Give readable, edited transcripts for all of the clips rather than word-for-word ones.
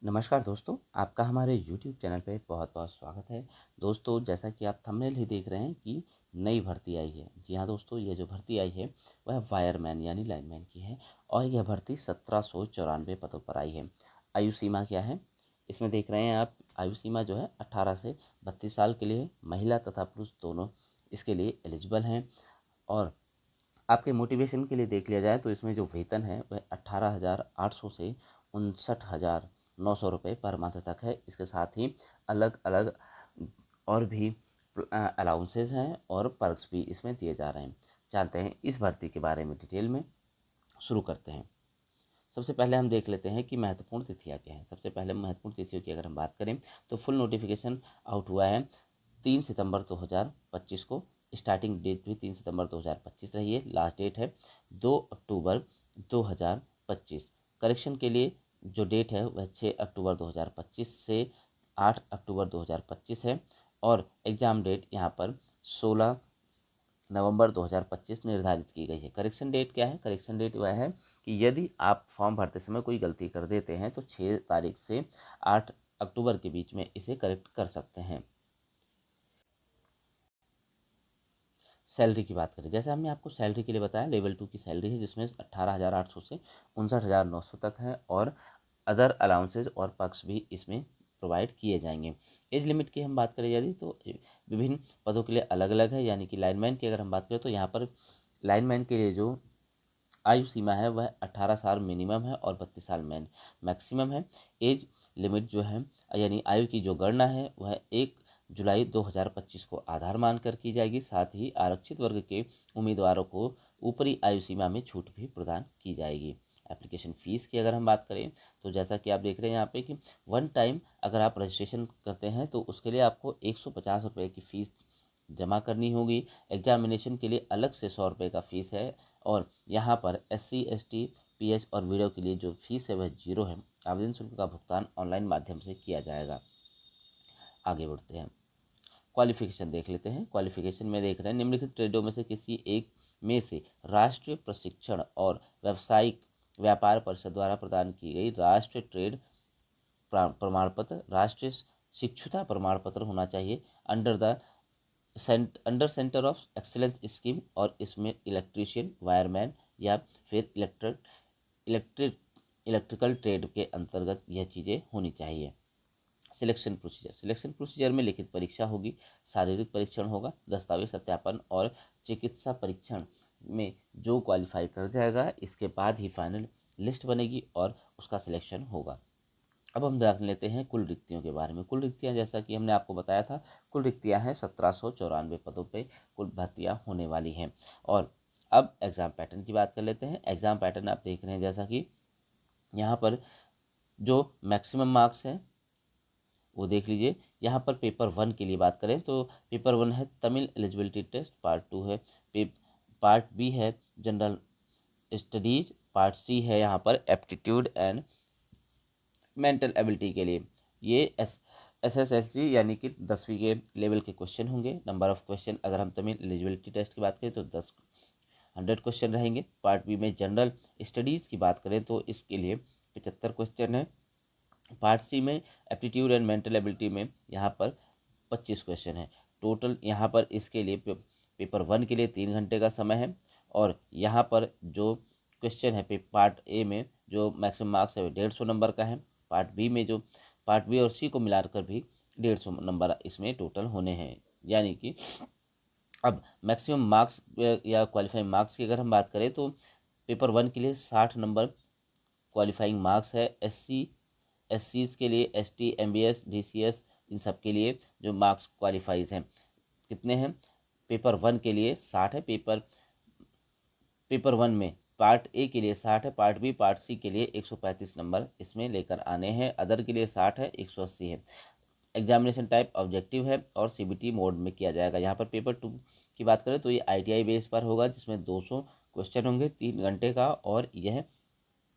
नमस्कार दोस्तों, आपका हमारे YouTube चैनल पे बहुत-बहुत स्वागत है। दोस्तों, जैसा कि आप थंबनेल ही देख रहे हैं कि नई भर्ती आई है। जी हाँ दोस्तों, ये जो भर्ती आई है वह वायरमैन यानी लाइनमैन की है और यह भर्ती 1794 पदों पर आई है। आयु सीमा क्या है? इसमें देख रहे हैं आप, आयु सीमा जो है 18 से 32 साल के लिए महिला तथा पुरुष दोनों इसके लिए एलिजिबल हैं। और आपके मोटिवेशन के लिए देख लिया जाए तो इसमें जो वेतन है वह 18,800 से 59,900 रुपये पर मंथ तक है। इसके साथ ही अलग अलग और भी अलाउंसेस हैं और पर्क्स भी इसमें दिए जा रहे हैं। जानते हैं इस भर्ती के बारे में डिटेल में। शुरू करते हैं। सबसे पहले हम देख लेते हैं कि महत्वपूर्ण तिथियां क्या हैं। सबसे पहले महत्वपूर्ण तिथियों की अगर हम बात करें तो फुल नोटिफिकेशन आउट हुआ है 3 सितंबर 2025 को। स्टार्टिंग डेट भी 3 सितंबर 2025 रही है। लास्ट डेट है 2 अक्टूबर 2025। करेक्शन के लिए जो डेट है वह 6 अक्टूबर 2025 से 8 अक्टूबर 2025 है और एग्ज़ाम डेट यहाँ पर 16 नवंबर 2025 निर्धारित की गई है। करेक्शन डेट क्या है? करेक्शन डेट वह है कि यदि आप फॉर्म भरते समय कोई गलती कर देते हैं तो 6 तारीख से 8 अक्टूबर के बीच में इसे करेक्ट कर सकते हैं। सैलरी की बात करें, जैसे हमने आपको सैलरी के लिए बताया, लेवल 2 की सैलरी है जिसमें 18,800 से 59,900 तक है और अदर अलाउंसेज और पक्ष भी इसमें प्रोवाइड किए जाएंगे। एज लिमिट की हम बात करें यदि तो विभिन्न पदों के लिए अलग अलग है। यानी कि लाइनमैन की अगर हम बात करें तो यहाँ पर लाइनमैन के लिए जो आयु सीमा है वह 18 साल मिनिमम है और 32 साल मैक्सिमम है। एज लिमिट जो है यानी आयु की जो गणना है वह 1 जुलाई 2025 को आधार मानकर की जाएगी। साथ ही आरक्षित वर्ग के उम्मीदवारों को ऊपरी आयु सीमा में छूट भी प्रदान की जाएगी। एप्लीकेशन फ़ीस की अगर हम बात करें तो जैसा कि आप देख रहे हैं यहाँ पे कि वन टाइम अगर आप रजिस्ट्रेशन करते हैं तो उसके लिए आपको 150 रुपये की फ़ीस जमा करनी होगी। एग्जामिनेशन के लिए अलग से 100 रुपये का फ़ीस है और यहाँ पर SC ST PH और वीडियो के लिए जो फीस है वह 0 है। आवेदन शुल्क का भुगतान ऑनलाइन माध्यम से किया जाएगा। आगे बढ़ते हैं, क्वालिफिकेशन देख लेते हैं। क्वालिफिकेशन में देख रहे हैं निम्नलिखित ट्रेडों में से किसी एक में से राष्ट्रीय प्रशिक्षण और व्यावसायिक व्यापार परिषद द्वारा प्रदान की गई राष्ट्रीय ट्रेड प्रमाण पत्र, राष्ट्रीय शिक्षुता प्रमाण पत्र होना चाहिए under the under centre of excellence scheme और इसमें इलेक्ट्रीशियन, वायरमैन या फिर इलेक्ट्रिक इलेक्ट्रिकल ट्रेड के अंतर्गत यह चीज़ें होनी चाहिए। सिलेक्शन प्रोसीजर में लिखित परीक्षा होगी, शारीरिक परीक्षण होगा, दस्तावेज सत्यापन और चिकित्सा परीक्षण में जो क्वालिफाई कर जाएगा इसके बाद ही फाइनल लिस्ट बनेगी और उसका सिलेक्शन होगा। अब हम जान लेते हैं कुल रिक्तियों के बारे में। कुल रिक्तियां जैसा कि हमने आपको बताया था, कुल रिक्तियां हैं 1794 पदों पे कुल भर्तियां होने वाली हैं। और अब एग्ज़ाम पैटर्न की बात कर लेते हैं। एग्ज़ाम पैटर्न आप देख रहे हैं जैसा कि यहाँ पर जो मैक्सिमम मार्क्स हैं वो देख लीजिए। यहाँ पर पेपर 1 के लिए बात करें तो पेपर 1 है तमिल एलिजिबिलिटी टेस्ट, पार्ट 2 है पार्ट बी है जनरल स्टडीज, पार्ट सी है यहाँ पर एप्टीट्यूड एंड मेंटल एबिलिटी के लिए। ये SSLC यानी कि 10वीं के लेवल के क्वेश्चन होंगे। नंबर ऑफ क्वेश्चन अगर हम तमिल एलिजिबिलिटी टेस्ट की बात करें तो 100 क्वेश्चन रहेंगे। पार्ट बी में जनरल स्टडीज़ की बात करें तो इसके लिए 75 क्वेश्चन है। पार्ट सी में एप्टीट्यूड एंड मेंटल एबिलिटी में यहाँ पर 25 क्वेश्चन है। टोटल यहाँ पर इसके लिए पेपर 1 के लिए 3 घंटे का समय है और यहाँ पर जो क्वेश्चन है पार्ट ए में जो मैक्सिमम मार्क्स है वो 150 नंबर का है। पार्ट बी में जो पार्ट बी और सी को मिलाकर भी 150 नंबर इसमें टोटल होने हैं। यानी कि अब मैक्सिमम मार्क्स या क्वालिफाइंग मार्क्स की अगर हम बात करें तो पेपर 1 के लिए 60 नंबर क्वालिफाइंग मार्क्स है। SCs के लिए ST MBS DCS इन सब के लिए जो मार्क्स क्वालिफाइज हैं कितने हैं? पेपर 1 के लिए 60 है। पेपर 1 में पार्ट ए के लिए 60 है, पार्ट बी पार्ट सी के लिए 135 नंबर इसमें लेकर आने हैं। अदर के लिए 60 है, 180 है। एग्जामिनेशन टाइप ऑब्जेक्टिव है और CBT मोड में किया जाएगा। यहाँ पर पेपर 2 की बात करें तो ये ITI बेस पर होगा जिसमें 200 क्वेश्चन होंगे 3 घंटे का और यह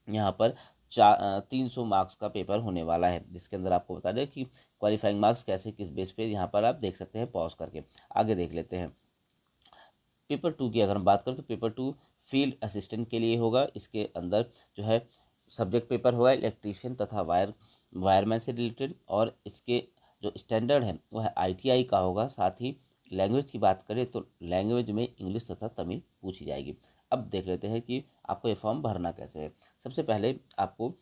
यहाँ पर 300 मार्क्स का पेपर होने वाला है। जिसके अंदर आपको बता दें कि क्वालिफाइंग मार्क्स कैसे किस बेस पे यहाँ पर आप देख सकते हैं। पॉज करके आगे देख लेते हैं। पेपर 2 की अगर हम बात करें तो पेपर 2 फील्ड असिस्टेंट के लिए होगा। इसके अंदर जो है सब्जेक्ट पेपर होगा इलेक्ट्रीशियन तथा वायरमैन से रिलेटेड, और इसके जो स्टैंडर्ड है वह ITI का होगा। साथ ही लैंग्वेज की बात करें तो लैंग्वेज में इंग्लिश तथा तमिल पूछी जाएगी। अब देख लेते हैं कि आपको ये फॉर्म भरना कैसे है। सबसे पहले आपको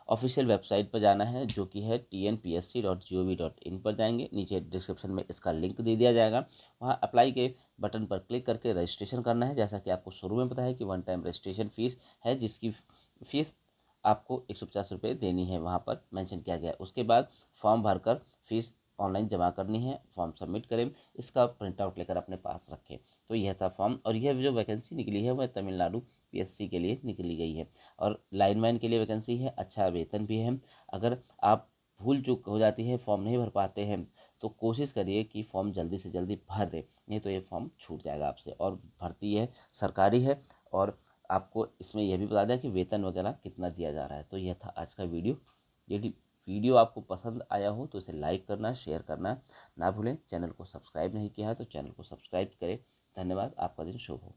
ऑफिशियल वेबसाइट पर जाना है, जो कि है tnpsc.gov.in पर जाएंगे। नीचे डिस्क्रिप्शन में इसका लिंक दे दिया जाएगा। वहाँ अप्लाई के बटन पर क्लिक करके रजिस्ट्रेशन करना है। जैसा कि आपको शुरू में पता है कि वन टाइम रजिस्ट्रेशन फीस है, जिसकी फीस आपको 150 रुपये देनी है, वहाँ पर मेंशन किया गया है। उसके बाद फॉर्म भरकर फीस ऑनलाइन जमा करनी है, फॉर्म सबमिट करें, इसका प्रिंट आउट लेकर अपने पास रखें। तो यह था फॉर्म, और यह जो वैकेंसी निकली है वह तमिलनाडु PSC के लिए निकली गई है। और लाइनमैन के लिए वैकेंसी है, अच्छा वेतन भी है। अगर आप भूल चूक हो जाती है, फॉर्म नहीं भर पाते हैं, तो कोशिश करिए कि फॉर्म जल्दी से जल्दी भर दें, नहीं तो ये फॉर्म छूट जाएगा आपसे। और भर्ती है सरकारी है, और आपको इसमें यह भी बता दें कि वेतन वगैरह कितना दिया जा रहा है। तो यह था आज का वीडियो। यदि वीडियो आपको पसंद आया हो तो इसे लाइक करना, शेयर करना ना भूलें। चैनल को सब्सक्राइब नहीं किया है तो चैनल को सब्सक्राइब करें। धन्यवाद। आपका दिन शुभ हो।